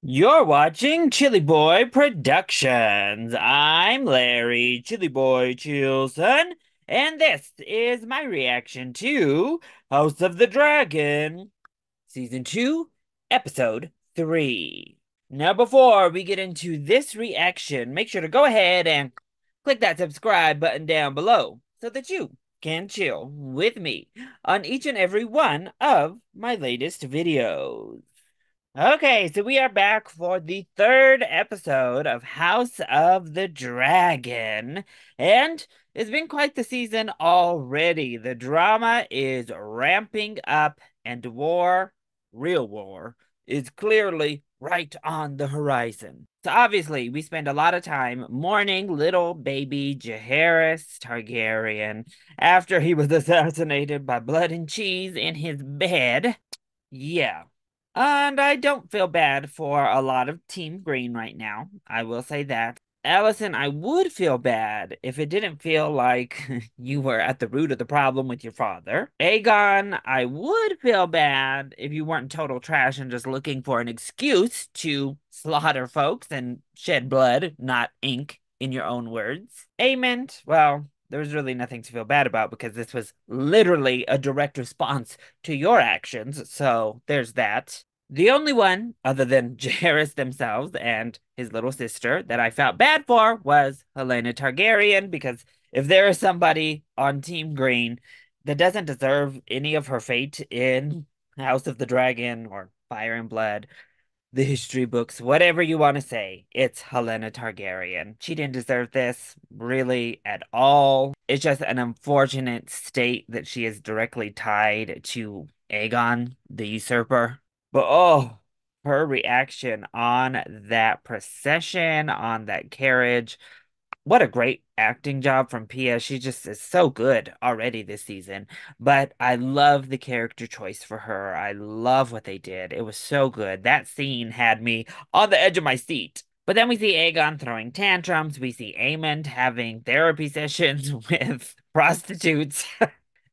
You're watching ChillyBoy Productions. I'm Larry, ChillyBoy Chilson, and this is my reaction to House of the Dragon, Season 2, Episode 3. Now, before we get into this reaction, make sure to go ahead and click that subscribe button down below so that you can chill with me on each and every one of my latest videos. Okay, so we are back for the third episode of House of the Dragon. And it's been quite the season already. The drama is ramping up, and war, real war, is clearly right on the horizon. So obviously, we spend a lot of time mourning little baby Jaehaerys Targaryen after he was assassinated by blood and cheese in his bed. Yeah. And I don't feel bad for a lot of Team Green right now. I will say that. Allison, I would feel bad if it didn't feel like you were at the root of the problem with your father. Aegon, I would feel bad if you weren't total trash and just looking for an excuse to slaughter folks and shed blood, not ink, in your own words. Aemond, well, there was really nothing to feel bad about because this was literally a direct response to your actions, so there's that. The only one, other than Jaehaerys themselves and his little sister, that I felt bad for was Helena Targaryen, because if there is somebody on Team Green that doesn't deserve any of her fate in House of the Dragon or Fire and Blood, the history books, whatever you want to say, it's Helena Targaryen. She didn't deserve this really at all. It's just an unfortunate state that she is directly tied to Aegon, the usurper. But oh, her reaction on that procession, on that carriage, what a great acting job from Pia. She just is so good already this season. But I love the character choice for her. I love what they did. It was so good. That scene had me on the edge of my seat. But then we see Aegon throwing tantrums. We see Aemond having therapy sessions with prostitutes.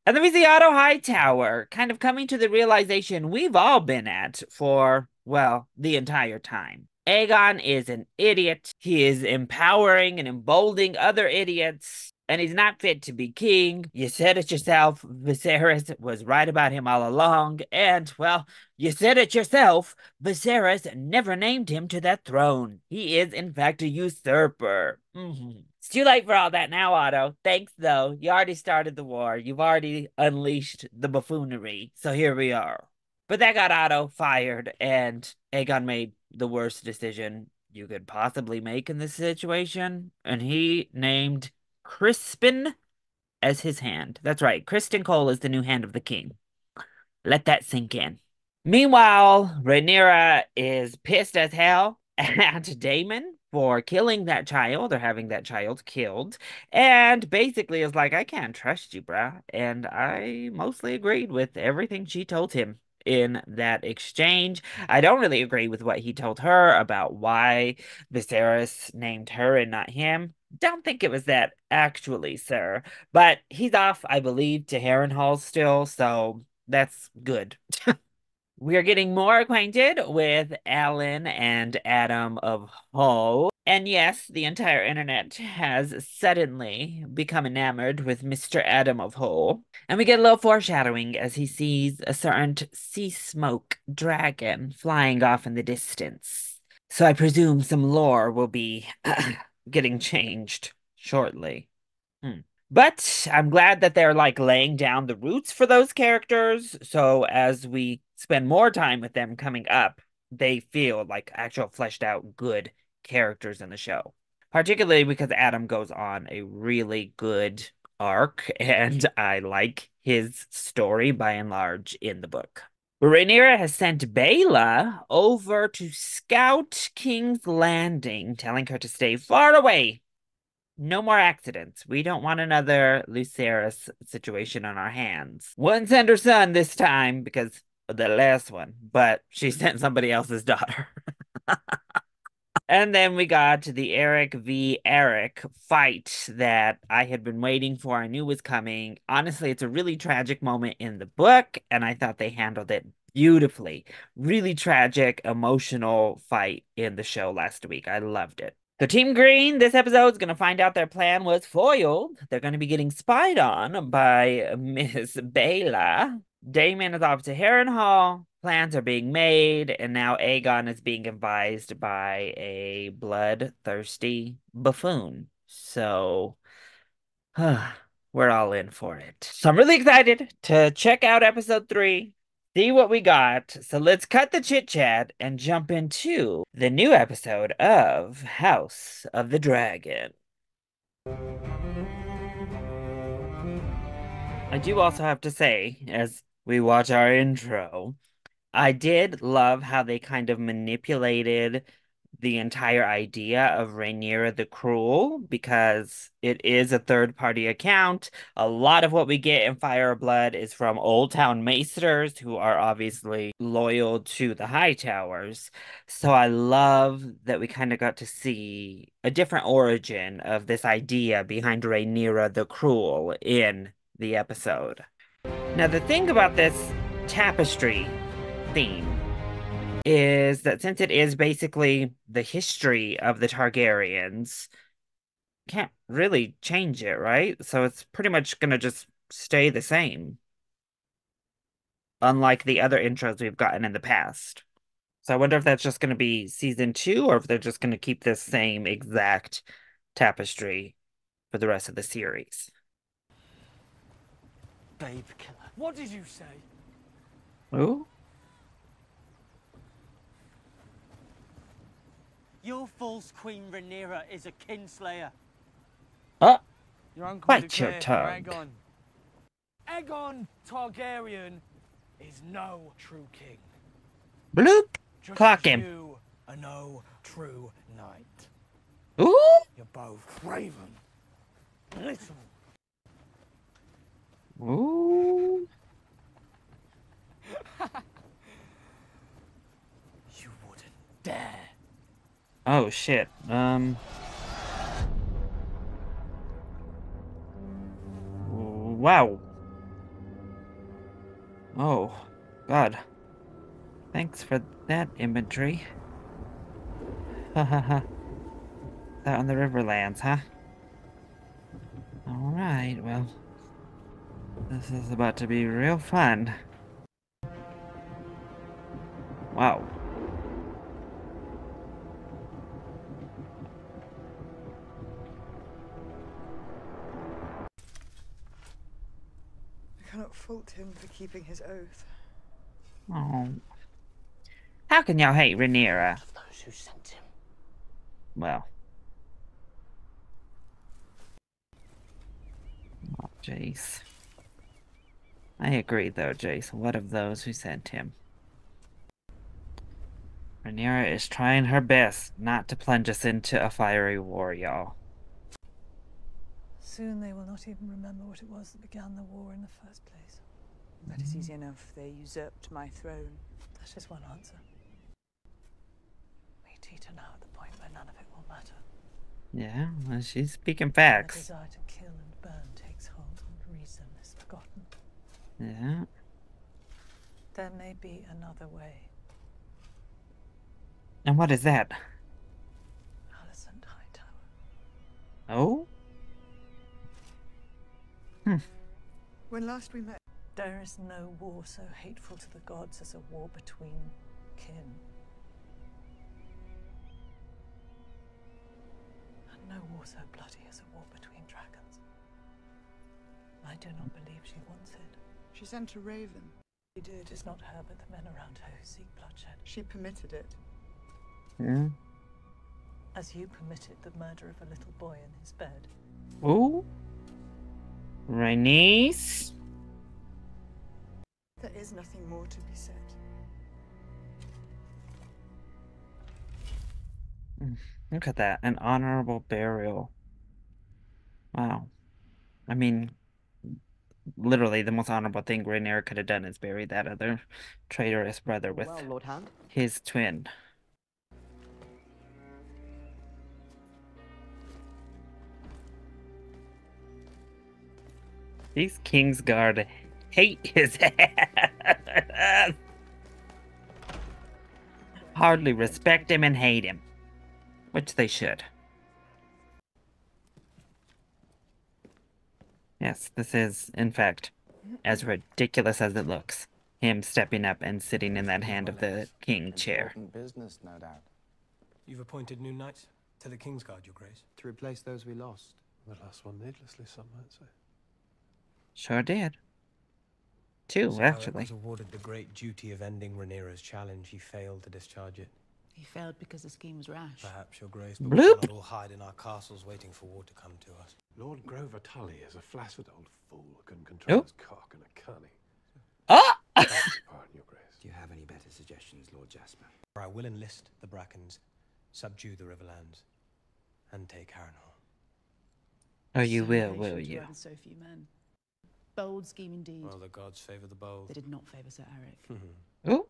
And then we see Otto Hightower kind of coming to the realization we've all been at for, well, the entire time. Aegon is an idiot. He is empowering and emboldening other idiots, and he's not fit to be king. You said it yourself. Viserys was right about him all along, and, well, you said it yourself. Viserys never named him to that throne. He is, in fact, a usurper. It's too late for all that now, Otto. Thanks, though. You already started the war. You've already unleashed the buffoonery. So here we are. But that got Otto fired, and Aegon made the worst decision you could possibly make in this situation. And he named Crispin as his hand. That's right. Criston Cole is the new hand of the king. Let that sink in. Meanwhile, Rhaenyra is pissed as hell at Daemon for killing that child or having that child killed, and basically is like, I can't trust you, bruh. And I mostly agreed with everything she told him in that exchange. I don't really agree with what he told her about why Viserys named her and not him. Don't think it was that actually, sir. But he's off, I believe, to Harrenhal still, so that's good. We are getting more acquainted with Alan and Adam of Hull. And yes, the entire internet has suddenly become enamored with Mr. Adam of Hull. And we get a little foreshadowing as he sees a certain sea smoke dragon flying off in the distance. So I presume some lore will be getting changed shortly. But I'm glad that they're like laying down the roots for those characters. So as we spend more time with them coming up, they feel like actual fleshed out good characters in the show. Particularly because Adam goes on a really good arc, and I like his story by and large in the book. Rhaenyra has sent Baela over to scout King's Landing, telling her to stay far away. No more accidents. We don't want another Lucerys situation on our hands. Wouldn't send her son this time because of the last one, but she sent somebody else's daughter. And then we got the Eric v. Eric fight that I had been waiting for. I knew was coming. Honestly, it's a really tragic moment in the book, and I thought they handled it beautifully. Really tragic, emotional fight in the show last week. I loved it. So Team Green, this episode is going to find out their plan was foiled. They're going to be getting spied on by Miss Baela. Damon is off to Harrenhal. Plans are being made, and now Aegon is being advised by a bloodthirsty buffoon. So, we're all in for it. So I'm really excited to check out episode 3, see what we got. So let's cut the chit chat and jump into the new episode of House of the Dragon. I do also have to say, as we watch our intro, I did love how they kind of manipulated the entire idea of Rhaenyra the Cruel because it is a third-party account. A lot of what we get in Fire of Blood is from Old Town Maesters who are obviously loyal to the High Towers. So I love that we kind of got to see a different origin of this idea behind Rhaenyra the Cruel in the episode. Now, the thing about this tapestry theme is that since it is basically the history of the Targaryens, can't really change it, right? So it's pretty much gonna just stay the same, unlike the other intros we've gotten in the past. So I wonder if that's just gonna be season 2 or if they're just gonna keep this same exact tapestry for the rest of the series. Babe killer. What did you say? Ooh. Your false queen Rhaenyra is a kinslayer. Oh, Your uncle bite your tongue. Aegon. Aegon Targaryen is no true king. Bloop. Just Clock as him. You are no true knight. Ooh. You're both craven, little. Ooh. You wouldn't dare. Oh shit. Wow. Oh, God. Thanks for that imagery. Ha ha ha. Out on the Riverlands, huh? Alright, well. This is about to be real fun. Wow. I cannot fault him for keeping his oath. Oh. How can y'all hate Rhaenyra? Of those who sent him. Well. Oh, Jace. I agree, though, Jace. What of those who sent him? Rhaenyra is trying her best not to plunge us into a fiery war, y'all. Soon they will not even remember what it was that began the war in the first place. That is easy enough. They usurped my throne. That's just one answer. We teeter now at the point where none of it will matter. Yeah, well, she's speaking The facts. desire to kill and burn takes hold and reason is forgotten. Yeah. There may be another way. And what is that? Alicent Hightower. Oh? When last we met, There is no war so hateful to the gods as a war between kin. And no war so bloody as a war between dragons. I do not believe she wants it. she sent a raven. She did. It is not her but the men around her who seek bloodshed. She permitted it. Yeah. As you permitted the murder of a little boy in his bed. Ooh? Rhaenys? There is nothing more to be said. Look at that. An honorable burial. Wow. I mean, literally the most honorable thing Rhaenyra could have done is bury that other traitorous brother with Well, Lord Hand. his twin. These Kingsguard hate his ass. hardly respect him and hate him. Which they should. Yes, this is, in fact, as ridiculous as it looks. Him stepping up and sitting in that hand of the king chair. Important business, no doubt. You've appointed new knights to the King's Guard, Your Grace. To replace those we lost. The last one needlessly, some might say. Sure did. Two, Sir actually. was awarded the great duty of ending Rhaenyra's challenge. He failed to discharge it. He failed because the scheme was rash. Perhaps, Your Grace, but we Bloop. cannot all hide in our castles waiting for war to come to us. Lord Grover Tully is a flaccid old fool who couldn't control Oh. his cock and a cunning. Ah! Pardon, Your Grace. Do you have any better suggestions, Lord Jasper? I will enlist the Brackens, subdue the Riverlands, and take Harrenhal. Oh, you So will patient you? who had so few men. Bold scheme indeed. Well, the gods favour the bold. They did not favour Sir Eric. Oh,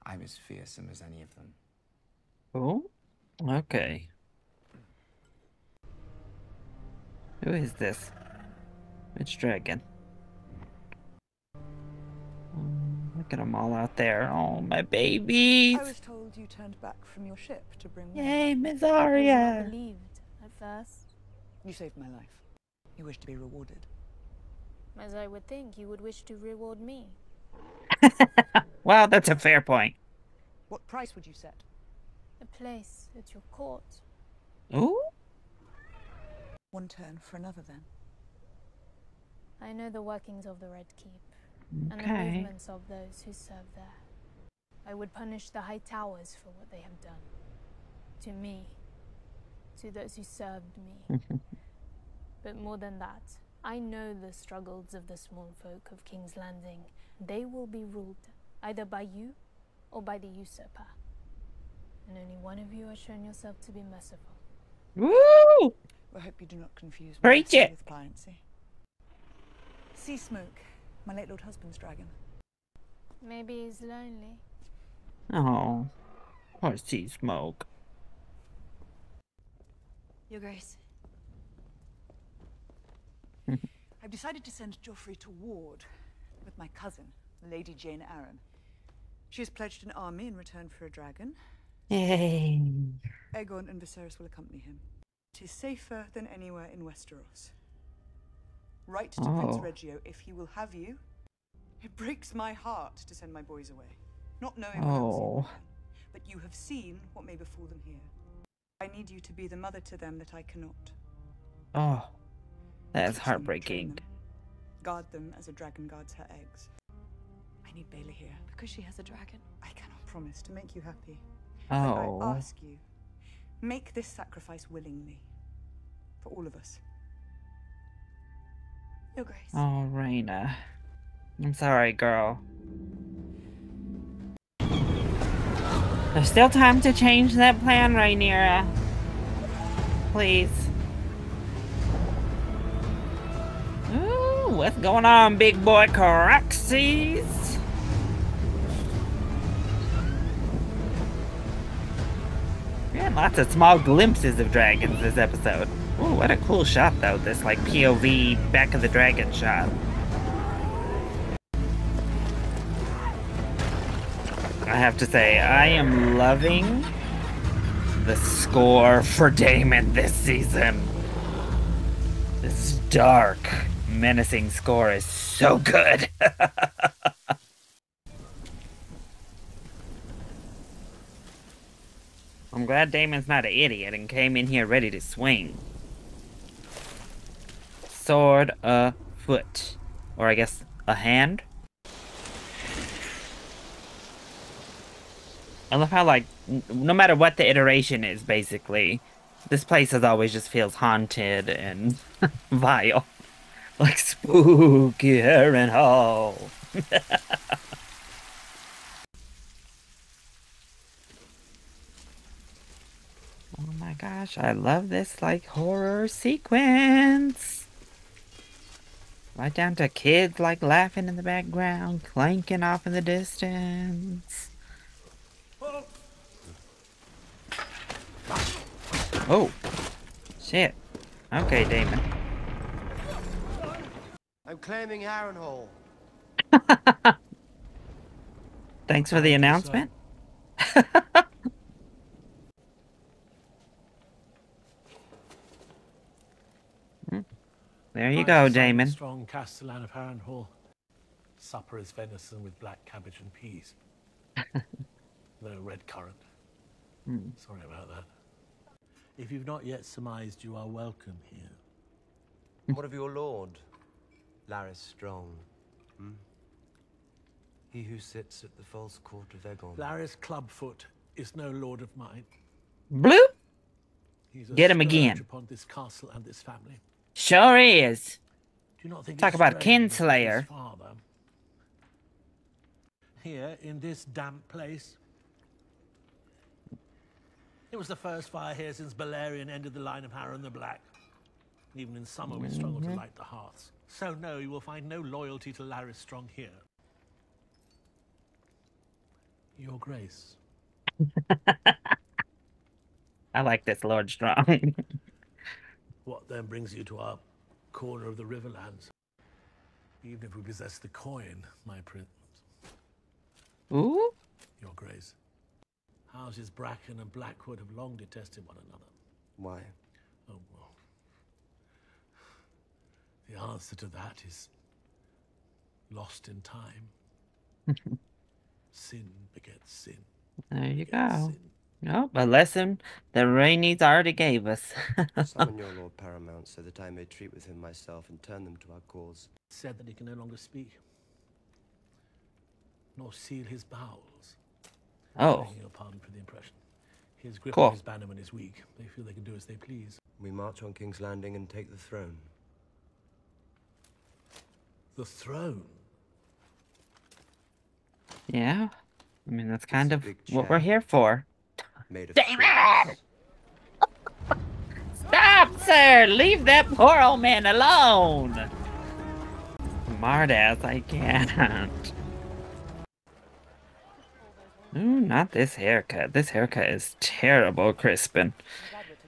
I'm as fearsome as any of them. oh, okay. Who is this? Which dragon? Look at them all out there. Oh, my babies! I was told you turned back from your ship to bring me. Yay, Miss I was not Arya! believed at first, You saved my life. You wish to be rewarded. as I would think you would wish to reward me. Wow, that's a fair point. What price would you set? A place at your court. Ooh, One turn for another, then. I know the workings of the Red Keep, and the okay. movements of those who serve there. I would punish the High Towers for what they have done. To me. To those who served me. But more than that, I know the struggles of the small folk of King's Landing. They will be ruled either by you or by the usurper. And only one of you has shown yourself to be merciful. Woo! I hope you do not confuse Preach mercy it. with pliancy. Sea Smoke, my late lord husband's dragon. Maybe he's lonely. Oh, poor Sea Smoke. Your Grace. I've decided to send Joffrey to Ward with my cousin, Lady Jane Arryn. She has pledged an army in return for a dragon. Yay! Aegon and Viserys will accompany him. It is safer than anywhere in Westeros. Write to Prince Oh. Reggio if he will have you. It breaks my heart to send my boys away, not knowing when I'll see them Oh. again. But you have seen what may befall them here. I need you to be the mother to them that I cannot. Oh, that is Teach them, train heartbreaking. them, guard them as a dragon guards her eggs. I need Baela here. Because she has a dragon. I cannot promise to make you happy. Oh. But I ask you, make this sacrifice willingly. For all of us. Your Grace. Oh, Raina. I'm sorry, girl. There's still time to change that plan, Rhaenyra. Please. Ooh, what's going on, big boy Caraxes? We had lots of small glimpses of dragons this episode. Ooh, what a cool shot, though. This, like, POV back of the dragon shot. I have to say, I am loving the score for Daemon this season. This dark, menacing score is so good. I'm glad Daemon's not an idiot and came in here ready to swing. Sword a foot. Or I guess a hand? I love how, like, no matter what the iteration is, basically, this place has always just feels haunted and vile. Like spooky Harrenhal. Oh my gosh, I love this, like, horror sequence. Right down to kids, like, laughing in the background, clanking off in the distance. Oh, shit. Okay, Daemon. I'm claiming Harrenhal. Thanks for the announcement. There you go, Damon. Strong castellan of Harrenhal. Supper is venison with black cabbage and peas. No red currant. Sorry about that. If you've not yet surmised, you are welcome here. What of your lord, Laris Strong? He who sits at the false court of Egon. Laris Clubfoot is no lord of mine. Bloop! He's a Get him scourge again. upon this castle and this family. Sure is. Do you not think Talk it's about strange that kinslayer. his father, here in this damp place, it was the first fire here since Balerion ended the line of Harren the Black. Even in summer, we struggle to light the hearths. So no, you will find no loyalty to Laris Strong here. Your Grace. I like this Lord Strong. What then brings you to our corner of the Riverlands? Even if we possess the coin, my prince. Ooh. Your Grace. Houses Bracken and Blackwood have long detested one another. Why? Oh, well. The answer to that is lost in time. Sin begets sin. There you begets go. sin. Oh, a lesson that Rhaenys already gave us. Summon your Lord Paramount so that I may treat with him myself and turn them to our cause. Said that he can no longer speak, nor seal his bowels. Oh. Begging your pardon for the impression. His grip Cool. on his bannerman is weak. They feel they can do as they please. We march on King's Landing and take the throne. The throne? Yeah. I mean, that's kind It's a of big what chair. we're here for. Made of Damn thorns. it! Stop, sir! Leave that poor old man alone! Smartass, I can't. Ooh, not this haircut. This haircut is terrible, Crispin.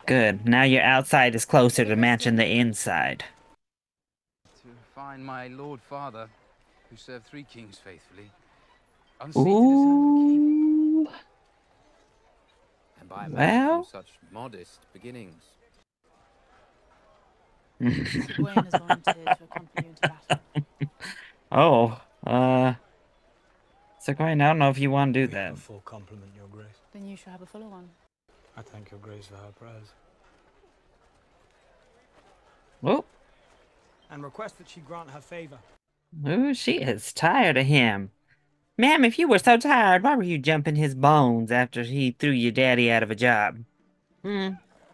Good. Now your outside is closer to matching the inside. To find my Lord Father, who served 3 kings faithfully, unseated as king, Ooh. and by a man Well. from such modest beginnings. Gawain has volunteered to accompany you into battle. Oh, so Gwen, I don't know if you want to do We have that. a full compliment, Your Grace. Then you shall have a fuller one. I thank Your Grace for her prayers. Oh, And request that she grant her favor. ooh, she is tired of him. Ma'am, if you were so tired, why were you jumping his bones after he threw your daddy out of a job?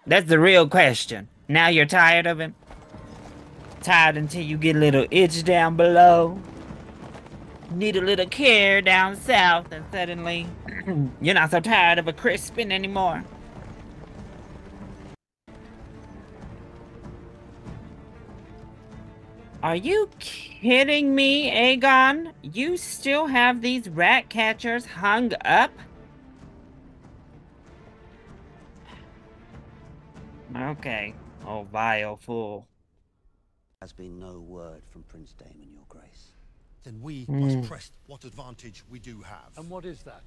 That's the real question. Now you're tired of him? Tired until you get a little itch down below? Need a little care down south, and suddenly you're not so tired of a Crispin anymore. Are you kidding me, Aegon? You still have these rat catchers hung up? Okay. Oh, vile fool. Has been no word from Prince Daemon, Your Grace. Then we must press what advantage we do have. And what is that?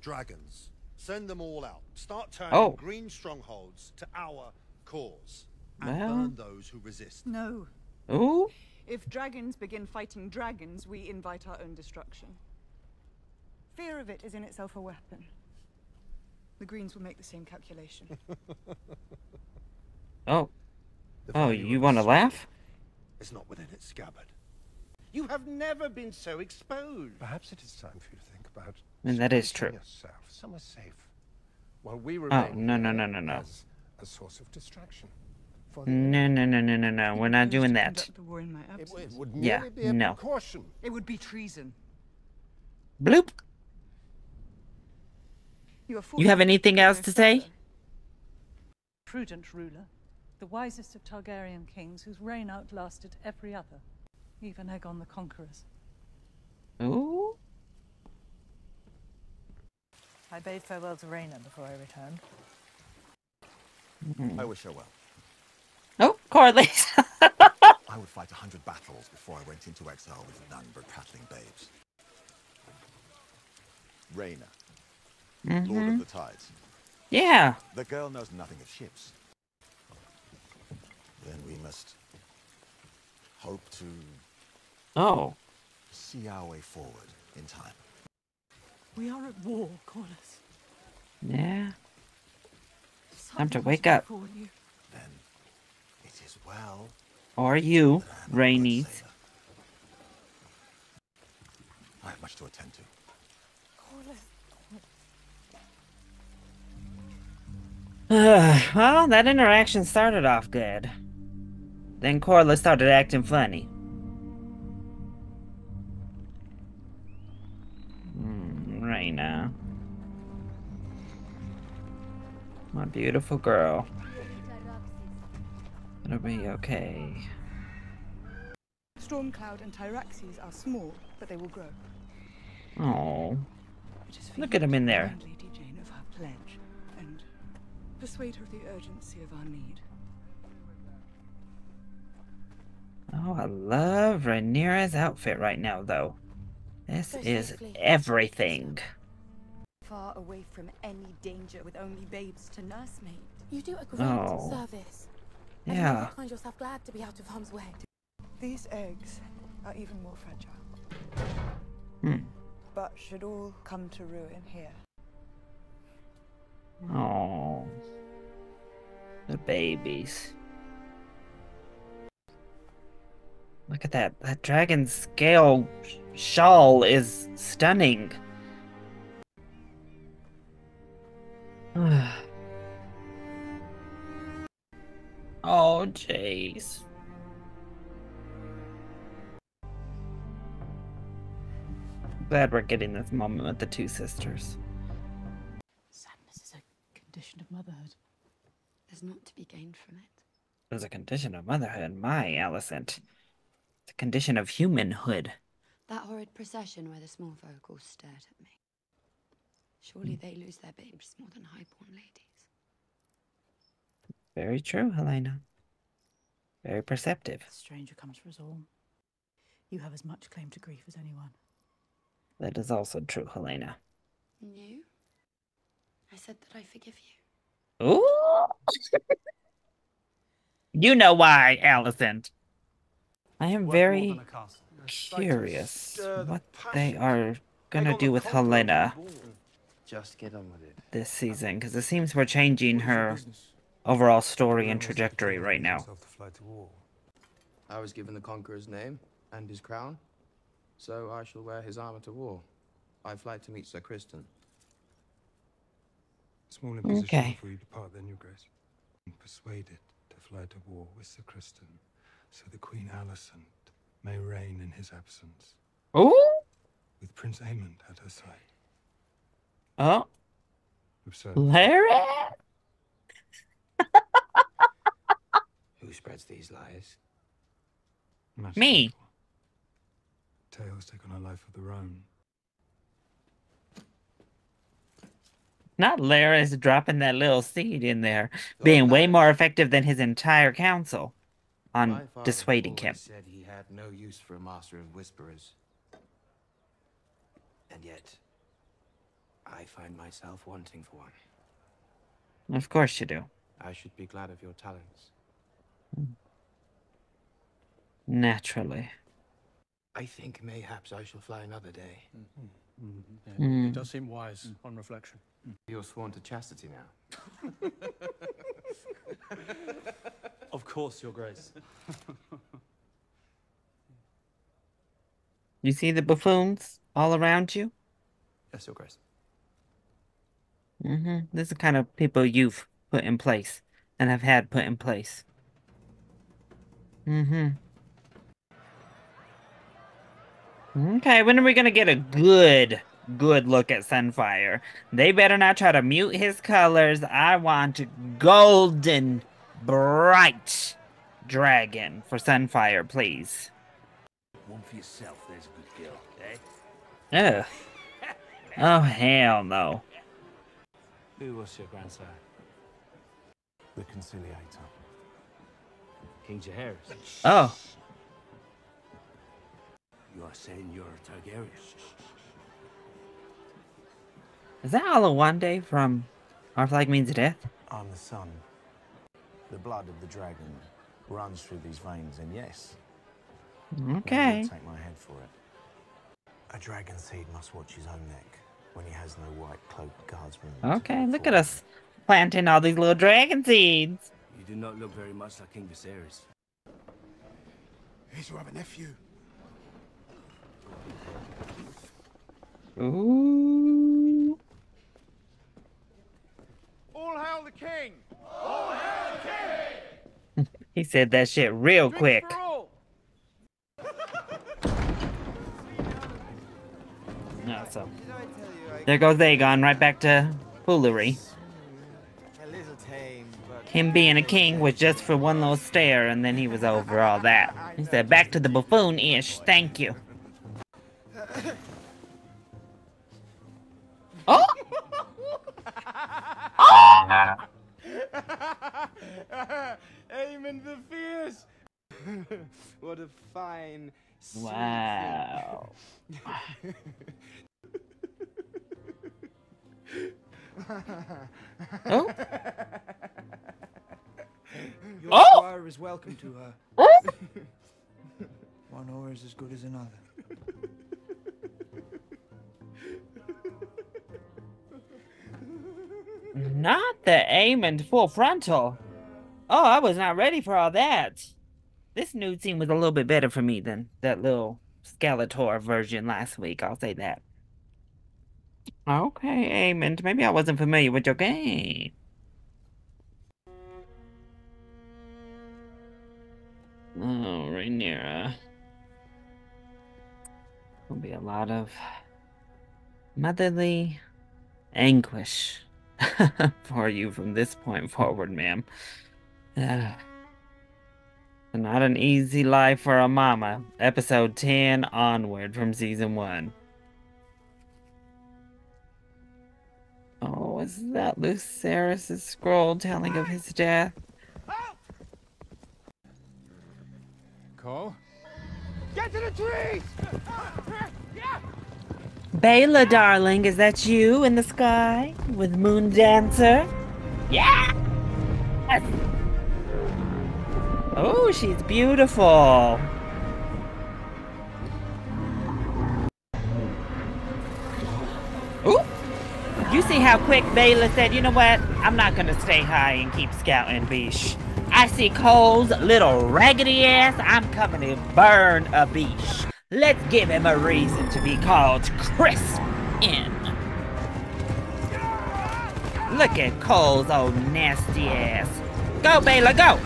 Dragons. Send them all out. Start turning green strongholds to our cause. And burn those who resist. No. Ooh? If dragons begin fighting dragons, we invite our own destruction. Fear of it is in itself a weapon. The Greens will make the same calculation. Oh. Oh, you want to laugh? It's not within its scabbard. You have never been so exposed. Perhaps it is time for you to think about And that is true. yourself somewhere safe, while we Oh, remain no. as a source of distraction. No. We're not doing that. Conduct the war in my absence. It would Yeah, merely be a no. precaution. It would be treason. Bloop. You You have anything else to say? Prudent ruler, the wisest of Targaryen kings whose reign outlasted every other, even Aegon the Conqueror's. Ooh? I bade farewell to Rhaena before I returned. I wish her well. Oh, Corlys. I would fight 100 battles before I went into exile with none but prattling babes. Rayna, Mm-hmm. Lord of the Tides. Yeah. The girl knows nothing of ships. Then we must hope to see our way forward in time. We are at war, Corlys. Yeah. Such Time to must wake up. befall you. Then it is well. Or you, Rhaenys. I have much to attend to. Well, that interaction started off good. Then Corlys started acting funny. Rhaena. My beautiful girl. It'll be okay. Stormcloud and Tyraxes are small, but they will grow. Oh, look at him in there. Remind Lady Jane of her pledge and persuade her of the urgency of our need. Oh, I love Rhaenyra's outfit right now, though. This is everything. Far away from any danger with only babes to nursemaid. You do a great service. And Yeah. you find yourself glad to be out of harm's way. These eggs are even more fragile. But should all come to ruin here. Oh, the babies. Look at that. That dragon scale shawl is stunning. Oh, jeez. Glad we're getting this moment with the two sisters. Sadness is a condition of motherhood. There's not to be gained from it. There's a condition of motherhood, my Alicent. It's a condition of humanhood. That horrid procession where the small folk all stared at me. Surely they lose their babes more than highborn ladies. Very true, Helena. Very perceptive. The stranger comes for us all. You have as much claim to grief as anyone. That is also true, Helena. And you? I said that I forgive you. Ooh! You know why, Alicent. I am very curious what they are gonna do with Helena Just get on with it. this season, because it seems we're changing her overall story and trajectory right now. I was given the Conqueror's name and his crown, so I shall wear his armor to war. I fly to meet Sir Criston. Small imposition before you depart, then, Your Grace. I'm persuaded to fly to war with Sir Criston, so the Queen Alicent may reign in his absence. Oh! With Prince Aemond at her side. Oh. Absurd. Larry? Who spreads these lies? Me. Tales take on a life of their own. Not Larry's dropping that little seed in there, being way more effective than his entire council on dissuading him. Said he had no use for a master of whisperers. And yet, I find myself wanting for one. Of course you do. I should be glad of your talents. Naturally. I think mayhaps I shall fly another day. It does seem wise on reflection. You're sworn to chastity now. Of course, Your Grace. You see the buffoons all around you? Yes, Your Grace. This is the kind of people you've put in place and have had put in place. Okay, when are we gonna get a good look at Sunfire? They better not try to mute his colors. I want golden, bright dragon for Sunfire, please. One for yourself, there's a good girl, eh? Ugh. Oh, hell no. Who was your grandsire? The Conciliator. King Jaehaerys. Oh. You are saying you're a Targaryen? Is that Alawande from Our Flag Means Death? I'm the son. The blood of the dragon runs through these veins, and yes, okay, you take my head for it. A dragon seed must watch his own neck when he has no white cloaked guardsman. Okay, look at us planting all these little dragon seeds. You do not look very much like King Viserys. Here's your other nephew. Ooh. All hail the king! All hail the king! He said that shit real quick. No, so there goes Aegon, right back to foolery. Him being a king was just for one little stare, and then he was over all that. He said, back to the buffoon-ish, thank you. Oh! Oh! Aemon the Fierce! What a fine, wow. Oh? Your squire is welcome to her. Oh? One oar is as good as another. Not the Aemon full frontal. Oh, I was not ready for all that. This nude scene was a little bit better for me than that little Skeletor version last week. I'll say that. Okay, Aemon. Maybe I wasn't familiar with your game. Oh, Rhaenyra. Will be a lot of motherly anguish for you from this point forward, ma'am. Not an easy life for a mama. Episode 10 onward from season 1. Oh, is that Lucerys' scroll telling of his death? Cole? Get to the trees! Baela, darling, is that you in the sky with Moon Dancer? Yeah! Oh, she's beautiful. Ooh! You see how quick Baela said, you know what? I'm not gonna stay high and keep scouting Beesh. I see Cole's little raggedy ass. I'm coming to burn a Beesh. Let's give him a reason to be called Crisp in. Look at Cole's old nasty ass. Go, Baela, go!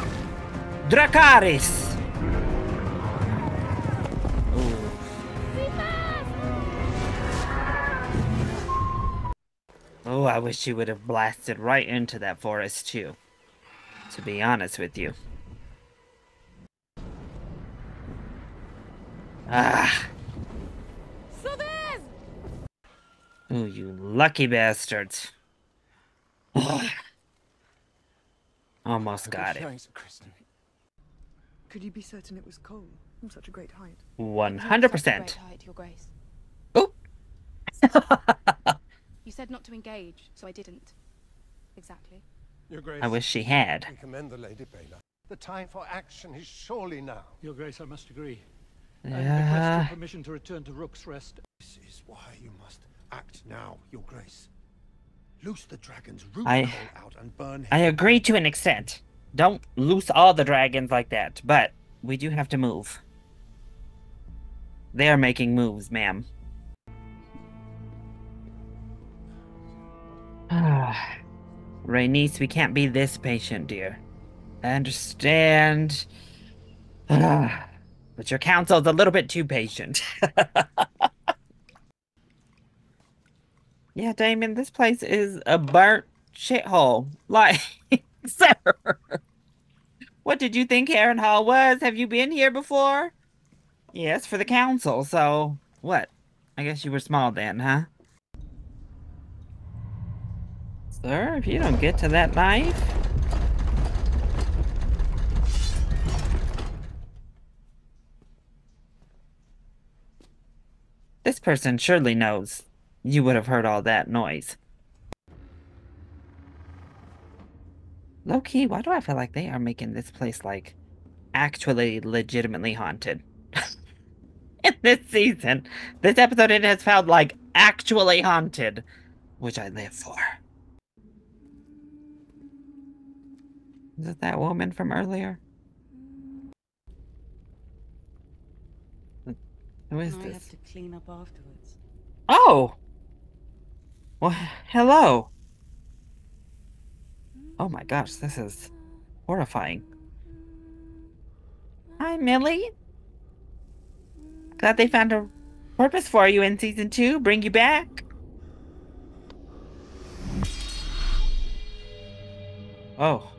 Dracarys! Oh, I wish you would have blasted right into that forest too, to be honest with you. Ah! Oh, you lucky bastards. Almost got it. Could you be certain it was Cole from such a great height? 100%. Your Grace. Oh! You said not to engage, so I didn't. Exactly. Your Grace, I wish she had. we commend the Lady Baela. The time for action is surely now. Your Grace, I must agree. I Yeah. request your permission to return to Rook's Rest. This is why you must act now, Your Grace. Loose the dragons, root I Cole out, and burn him. I agree to an extent. Don't loose all the dragons like that, but we do have to move. They are making moves, ma'am. Rhaenys, we can't be this patient, dear. I understand. But your council's a little bit too patient. Yeah, Damon, this place is a burnt shithole. Like, sir. What did you think Harrenhal was? Have you been here before? Yes, for the council, so what? I guess you were small then, huh? Sir, if you don't get to that knife... This person surely knows you would have heard all that noise. Low-key, why do I feel like they are making this place, like, actually legitimately haunted? In this season. This episode, it has felt like actually haunted, which I live for. Is it that woman from earlier? Who is I this? have to clean up afterwards. Oh! Well, hello. Oh my gosh, this is horrifying. Hi, Millie. Glad they found a purpose for you in season 2. Bring you back. Oh.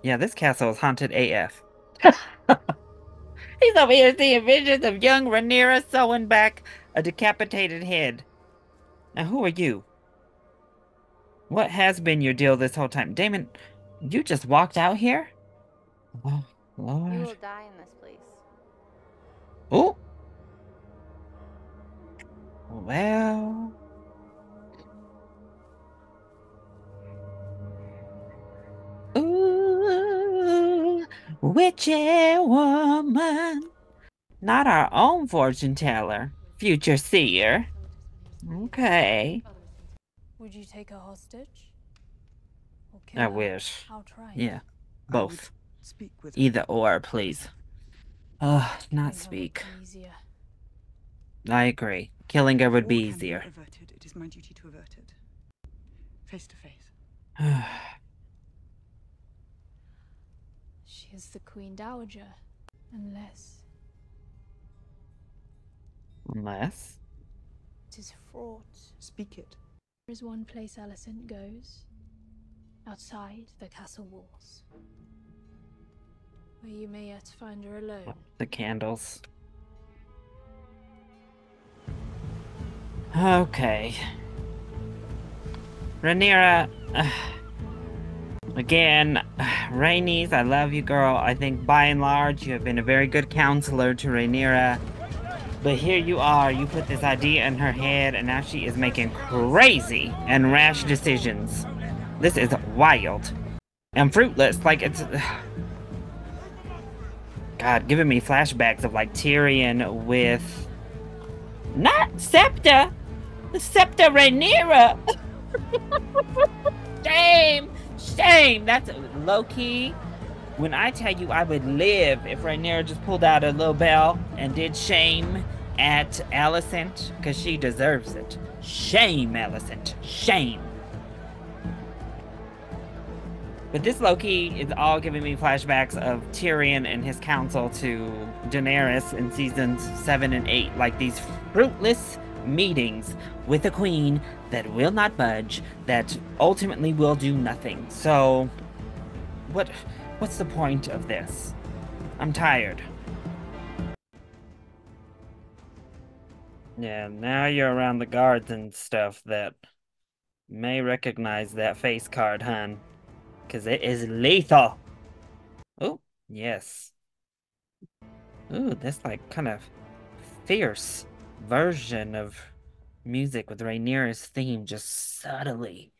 Yeah, this castle is haunted AF. He's over here seeing visions of young Rhaenyra sewing back a decapitated head. Now, who are you? What has been your deal this whole time? Damon, you just walked out here? Oh, Lord. You will die in this place. Oh. Well. Ooh, witchy woman. Not our own fortune teller. Future seer. Okay. Would you take her hostage? Or kill I her wish. outright? Yeah. I would Both. speak with Either or, please. Not speak. Easier. I agree. Killing her would All be can be easier. averted. It is my duty to avert it. Face to face. She is the Queen Dowager. Unless Unless? it is fraught. Speak it. There is one place Alicent goes. Outside the castle walls. Where you may yet find her alone. The candles. Okay. Rhaenyra, again, Rhaenys, I love you, girl. I think by and large, you have been a very good counselor to Rhaenyra. But here you are, you put this idea in her head, and now she is making crazy and rash decisions. This is wild. And fruitless, like it's... God, giving me flashbacks of, like, Tyrion with... Not Septa! Septa Rhaenyra! Shame! Shame! That's low-key. When I tell you I would live if Rhaenyra just pulled out a little bell and did shame at Alicent, because she deserves it. Shame, Alicent. Shame. But this low-key is all giving me flashbacks of Tyrion and his counsel to Daenerys in seasons 7 and 8. Like these fruitless meetings with a queen that will not budge, that ultimately will do nothing. So, what's the point of this? I'm tired. Yeah, now you're around the guards and stuff that may recognize that face card, hun. Because it is lethal. Oh, yes. Ooh, this like kind of fierce version of music with Rhaenyra's theme just subtly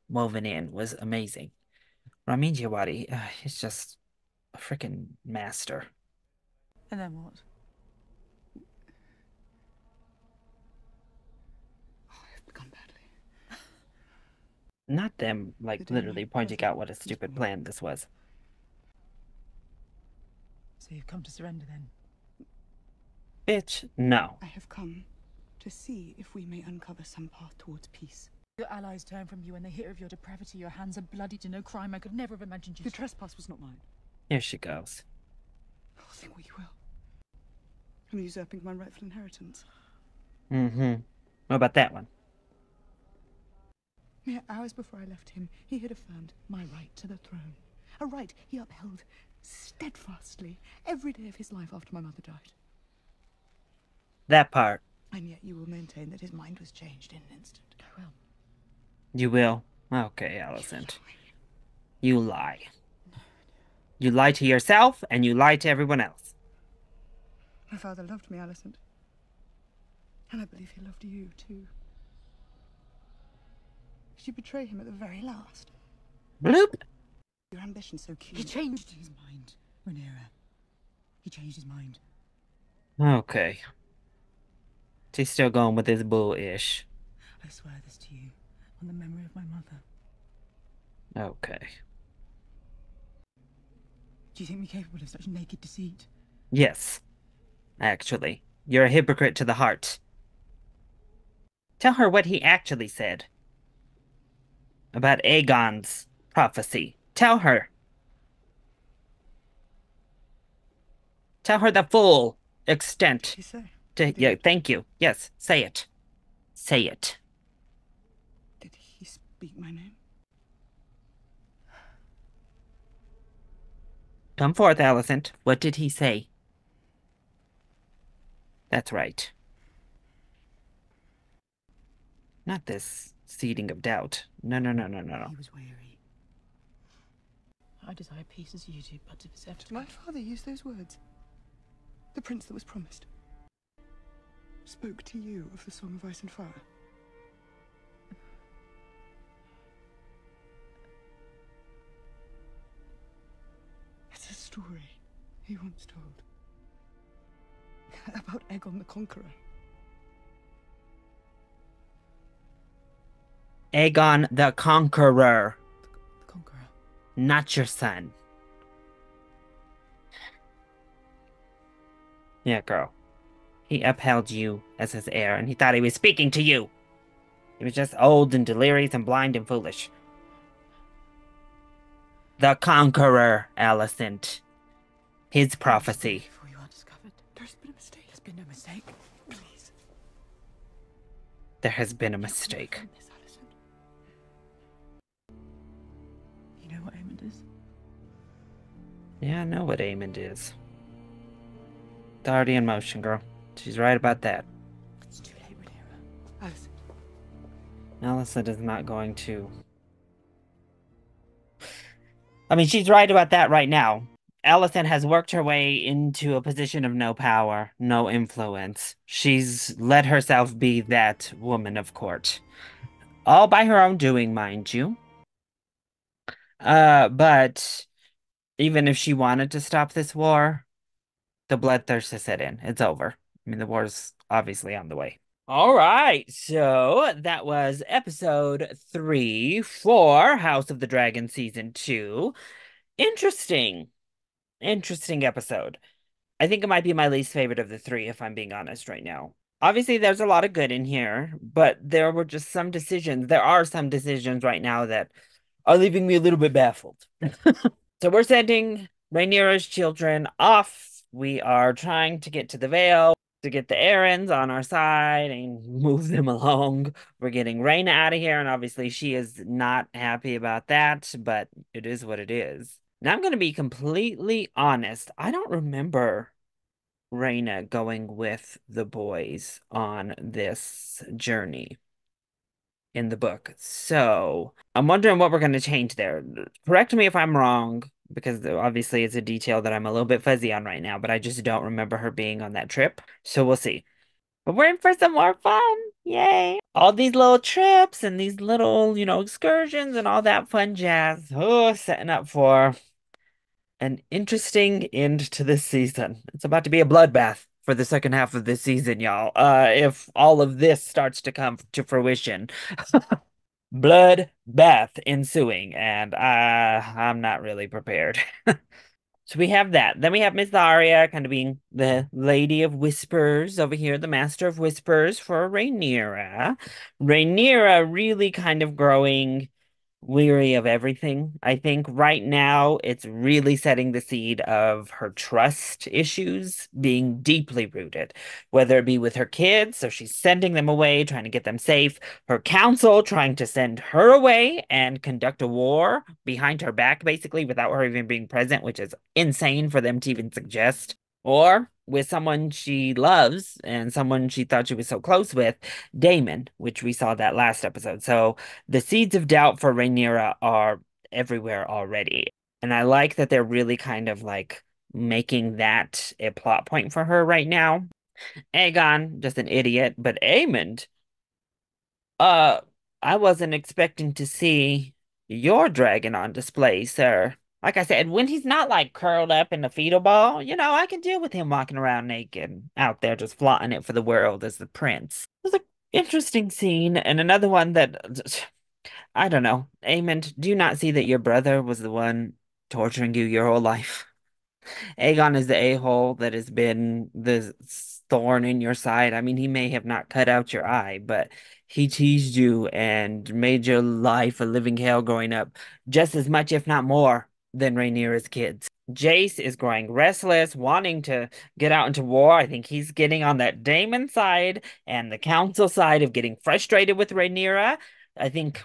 woven in was amazing. Ramin Djawadi, he's just a freaking master. And then what? Oh, I've begun badly. Not them, like, literally pointing out what a stupid plan this was. So you've come to surrender then? Bitch, no. I have come to see if we may uncover some path towards peace. Your allies turn from you when they hear of your depravity. Your hands are bloody to no crime. I could never have imagined you. The trespass was not mine. Here she goes. Oh, think what you will. I'm usurping my rightful inheritance. Mm-hmm. What about that one? Mere hours before I left him, he had affirmed my right to the throne. A right he upheld steadfastly every day of his life after my mother died. That part. And yet you will maintain that his mind was changed in an instant. I will. You will? Okay, Alicent. You lie. You lie to yourself, and you lie to everyone else. My father loved me, Alicent. And I believe he loved you, too. Did you betray him at the very last? Bloop. Your ambition's so cute. He changed his mind, Rhaenyra. He changed his mind. Okay. She's still going with this bull-ish. I swear this to you, on the memory of my mother. Okay. Do you think me capable of such naked deceit? Yes. Actually. You're a hypocrite to the heart. Tell her what he actually said. About Aegon's prophecy. Tell her. Tell her the full extent. Yeah, thank you. Yes, say it. Say it. Did he speak my name? Come forth, Alicent. What did he say? That's right. Not this seeding of doubt. No. He was weary. I desire peace as you do, but to possess. Did my father use those words? The prince that was promised spoke to you of the Song of Ice and Fire. It's a story he once told about Aegon the Conqueror. Aegon the Conqueror. The Conqueror. Not your son. Yeah, girl. He upheld you as his heir, and he thought he was speaking to you. He was just old and delirious and blind and foolish. The Conqueror, Alicent. His prophecy. Before you are discovered. There's been a mistake. There's been no mistake. Please. There has been a mistake. You know what Aemond is? Yeah, I know what Aemond is. It's already in motion, girl. She's right about that. It's too late, Rhaenyra. Alicent is not going to... I mean, she's right about that right now. Alicent has worked her way into a position of no power, no influence. She's let herself be that woman of court. All by her own doing, mind you. But even if she wanted to stop this war, the bloodthirst has set in. It's over. I mean, the war's obviously on the way. All right, so that was episode 3 for House of the Dragon Season 2. Interesting episode. I think it might be my least favorite of the 3, if I'm being honest right now. Obviously, there's a lot of good in here, but there were just some decisions. There are some decisions right now that are leaving me a little bit baffled. So we're sending Rhaenyra's children off. We are trying to get to the Vale to get the errands on our side and move them along. We're getting Rhaena out of here, and obviously she is not happy about that, but it is what it is. Now I'm going to be completely honest. I don't remember Rhaena going with the boys on this journey in the book. So I'm wondering what we're going to change there. Correct me if I'm wrong, because obviously it's a detail that I'm a little bit fuzzy on right now, but I just don't remember her being on that trip. So we'll see. But we're in for some more fun. Yay. All these little trips and these little, excursions and all that fun jazz. Oh, setting up for an interesting end to this season. It's about to be a bloodbath for the second half of this season, y'all. If all of this starts to come to fruition. Bloodbath ensuing, and I'm not really prepared. So we have that. Then we have Miss Arya kind of being the Lady of Whispers over here, the Master of Whispers for Rhaenyra. Rhaenyra really kind of growing weary of everything. I think right now it's really setting the seed of her trust issues being deeply rooted, whether it be with her kids, so she's sending them away, trying to get them safe, her council trying to send her away and conduct a war behind her back, basically, without her even being present, which is insane for them to even suggest. Or with someone she loves and someone she thought she was so close with, Daemon, which we saw that last episode. So the seeds of doubt for Rhaenyra are everywhere already. And I like that they're really kind of like making that a plot point for her right now. Aegon, just an idiot, but Aemond, I wasn't expecting to see your dragon on display, sir. Like I said, when he's not like curled up in a fetal ball, I can deal with him walking around naked out there just flaunting it for the world as the prince. It was an interesting scene, and another one that I don't know. Aemond, do you not see that your brother was the one torturing you your whole life? Aegon is the a-hole that has been the thorn in your side. I mean, he may have not cut out your eye, but he teased you and made your life a living hell growing up, just as much, if not more, than Rhaenyra's kids. Jace is growing restless, wanting to get out into war. I think he's getting on that Daemon side and the council side of getting frustrated with Rhaenyra. I think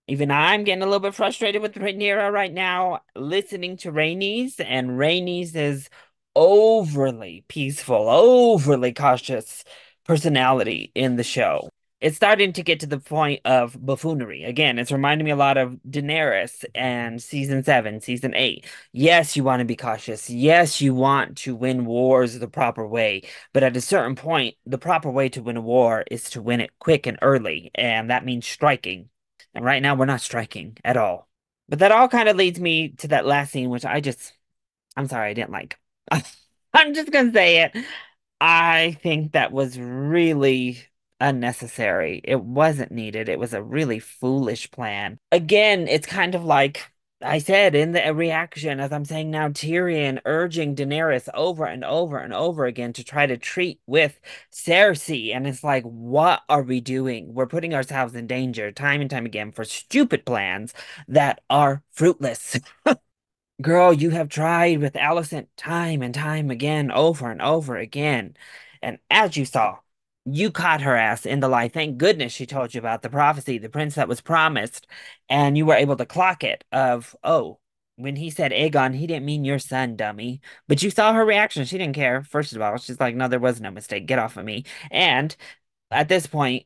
even I'm getting a little bit frustrated with Rhaenyra right now, listening to Rhaenys, and Rhaenys is overly peaceful, overly cautious personality in the show. It's starting to get to the point of buffoonery. Again, it's reminding me a lot of Daenerys and season 7, season 8. Yes, you want to be cautious. Yes, you want to win wars the proper way. But at a certain point, the proper way to win a war is to win it quick and early. And that means striking. And right now, we're not striking at all. But that all kind of leads me to that last scene, which I'm sorry, I didn't like. I'm just gonna say it. I think that was really unnecessary. It wasn't needed. It was a really foolish plan. Again, it's kind of like I said in the reaction, as I'm saying now, Tyrion urging Daenerys over and over and over again to try to treat with Cersei. And it's like, what are we doing? We're putting ourselves in danger time and time again for stupid plans that are fruitless. Girl, you have tried with Alicent time and time again, over and over again. And as you saw, you caught her ass in the lie. Thank goodness she told you about the prophecy, the prince that was promised, and you were able to clock it of, oh, when he said Aegon, he didn't mean your son, dummy. But you saw her reaction. She didn't care. First of all, she's like, no, there was no mistake. Get off of me. And at this point,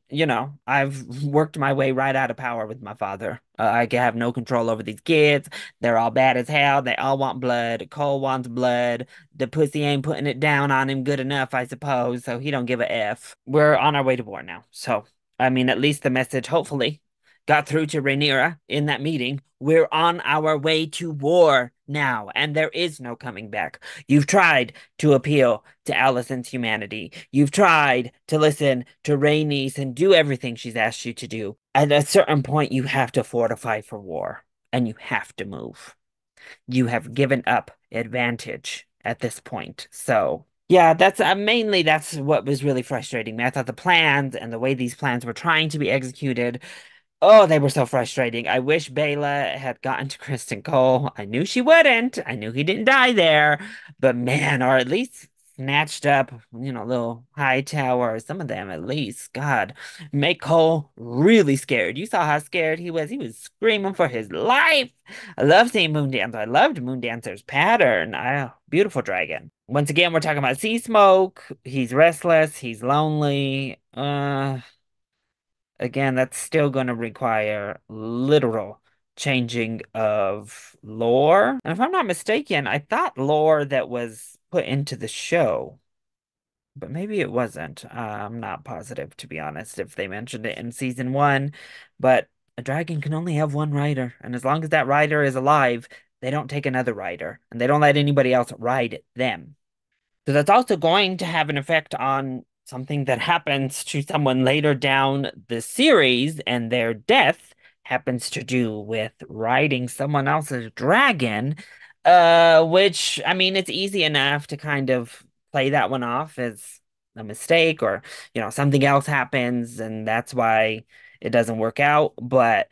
I've worked my way right out of power with my father. I have no control over these kids. They're all bad as hell. They all want blood. Cole wants blood. The pussy ain't putting it down on him good enough, I suppose, so he don't give a F. We're on our way to war now. So, I mean, at least the message, hopefully, got through to Rhaenyra in that meeting. We're on our way to war now, and there is no coming back. You've tried to appeal to Alicent's humanity. You've tried to listen to Rhaenys and do everything she's asked you to do. At a certain point, you have to fortify for war, and you have to move. You have given up advantage at this point. So, yeah, that's what was really frustrating me. I thought the plans and the way these plans were trying to be executed, oh, they were so frustrating. I wish Baela had gotten to Kristen Cole. I knew she wouldn't. I knew he didn't die there. But man, or at least snatched up, little high tower, some of them at least. God, make Cole really scared. You saw how scared he was. He was screaming for his life. I love seeing Moondance. I loved Moondancer's pattern. Beautiful dragon. Once again, we're talking about Sea Smoke. He's restless. He's lonely. Again, that's still going to require literal changing of lore. And if I'm not mistaken, I thought lore that was put into the show, but maybe it wasn't. I'm not positive, to be honest, if they mentioned it in season 1. But a dragon can only have one rider, and as long as that rider is alive, they don't take another rider, and they don't let anybody else ride them. So that's also going to have an effect on something that happens to someone later down the series, and their death happens to do with riding someone else's dragon. Which, I mean, it's easy enough to kind of play that one off as a mistake, or, something else happens, and that's why it doesn't work out. But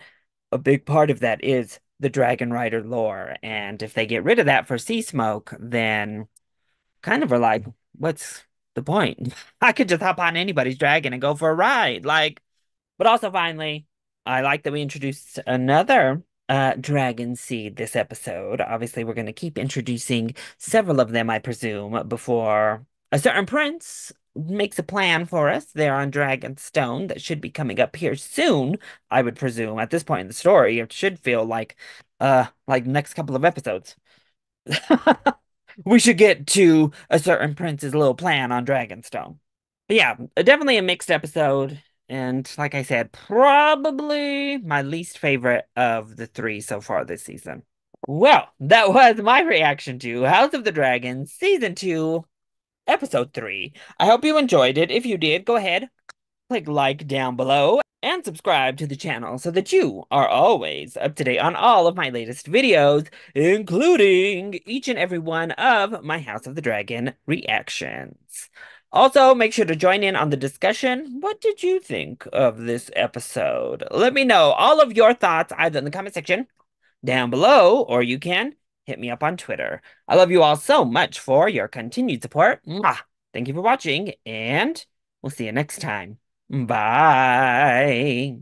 a big part of that is the Dragon Rider lore. And if they get rid of that for Sea Smoke, then kind of are like, what's the point? I could just hop on anybody's dragon and go for a ride. But also finally, I like that we introduced another dragon seed this episode. Obviously, we're going to keep introducing several of them, I presume, before a certain prince makes a plan for us there on Dragonstone that should be coming up here soon, I would presume. At this point in the story, it should feel like next couple of episodes. We should get to a certain prince's little plan on Dragonstone. But yeah, definitely a mixed episode. And like I said, probably my least favorite of the 3 so far this season. Well, that was my reaction to House of the Dragon Season 2, Episode 3. I hope you enjoyed it. If you did, go ahead, click like down below, and subscribe to the channel so that you are always up to date on all of my latest videos, including each and every one of my House of the Dragon reactions. Also, make sure to join in on the discussion. What did you think of this episode? Let me know all of your thoughts either in the comment section down below, or you can hit me up on Twitter. I love you all so much for your continued support. Mwah! Thank you for watching, and we'll see you next time. Bye.